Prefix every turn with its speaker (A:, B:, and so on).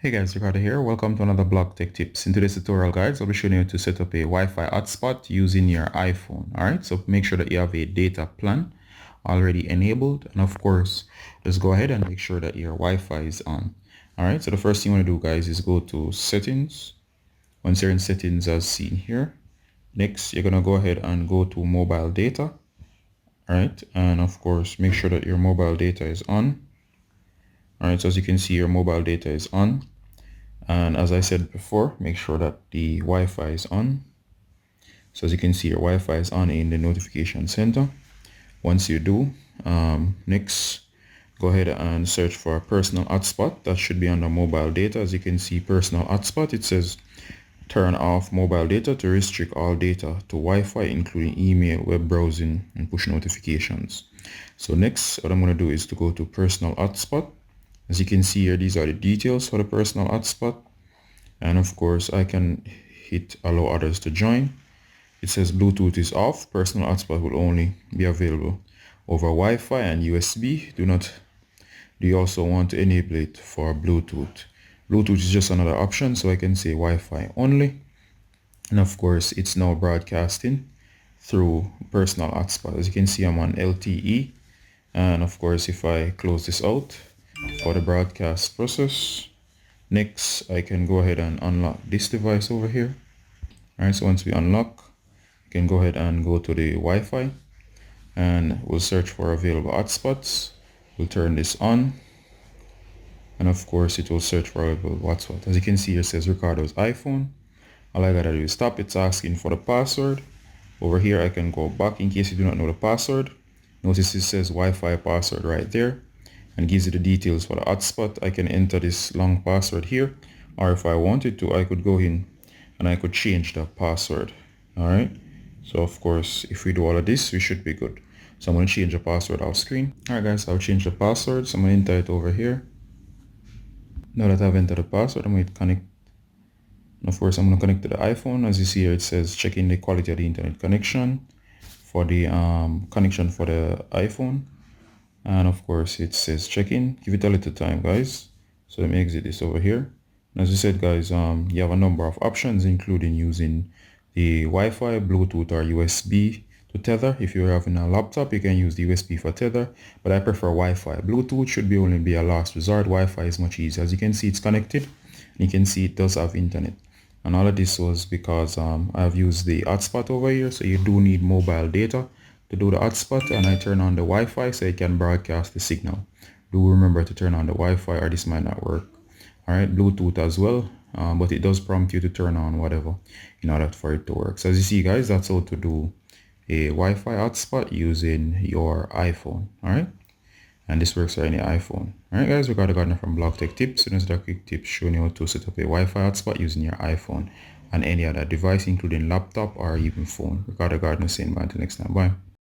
A: Hey guys, Ricardo here. Welcome to another Blog Tech Tips. In today's tutorial, guys, I'll be showing you how to set up a Wi-Fi hotspot using your iPhone. Alright, so make sure that you have a data plan already enabled. And of course, just go ahead and make sure that your Wi-Fi is on. Alright, so the first thing you want to do, guys, is go to Settings. Once you're in Settings as seen here, next, you're going to go ahead and go to Mobile Data. Alright, and of course, make sure that your mobile data is on. Alright, so as you can see, your mobile data is on. And as I said before, make sure that the Wi-Fi is on. So as you can see, your Wi-Fi is on in the notification center. Once you do, next, go ahead and search for Personal Hotspot. That should be under mobile data. As you can see, Personal Hotspot, it says turn off mobile data to restrict all data to Wi-Fi, including email, web browsing, and push notifications. So next, what I'm going to do is to go to Personal Hotspot. As you can see here, these are the details for the personal hotspot. And of course, I can hit allow others to join. It says Bluetooth is off. Personal hotspot will only be available over Wi-Fi and USB. Do you also want to enable it for Bluetooth? Bluetooth is just another option, so I can say Wi-Fi only. And of course, it's now broadcasting through personal hotspot. As you can see, I'm on LTE. And of course, if I close this out, for the broadcast process, next I can go ahead and unlock this device over here. Alright, so once we unlock, you can go ahead and go to the Wi-Fi and we'll search for available hotspots. We'll turn this on, and of course it will search for available hotspot. As you can see here, it says Ricardo's iPhone. All I gotta do is stop. It's asking for the password. Over here I can go back in case you do not know the password. Notice it says Wi-Fi password right there, and gives you the details for the hotspot. I can enter this long password here, or if I wanted to, I could go in and I could change the password. All right, so of course, if we do all of this, we should be good. So I'm going to change the password off screen. All right, guys, I'll change the password. So I'm going to enter it over here. Now that I've entered the password, I'm going to connect. And of course, I'm going to connect to the iPhone. As you see here, it says checking the quality of the internet connection for the connection for the iPhone. And of course it says check-in. Give it a little time, guys. So let me exit this over here. And as I said, guys, you have a number of options, including using the Wi-Fi, Bluetooth, or USB to tether. If you're having a laptop, you can use the USB for tether, but I prefer Wi-Fi. Bluetooth should only be a last resort. Wi-Fi is much easier. As you can see, it's connected. And you can see it does have internet. And all of this was because I've used the hotspot over here. So you do need mobile data to do the hotspot, and I turn on the Wi-Fi so it can broadcast the signal. Do remember to turn on the Wi-Fi or this might not work. Alright, Bluetooth as well, but it does prompt you to turn on whatever in order for it to work. So as you see, guys, that's how to do a Wi-Fi hotspot using your iPhone. Alright, and this works for any iPhone. Alright, guys, Ricardo Gardner from Blog Tech Tips. And this is a quick tip showing you how to set up a Wi-Fi hotspot using your iPhone and any other device, including laptop or even phone. Ricardo Gardner saying bye until next time. Bye.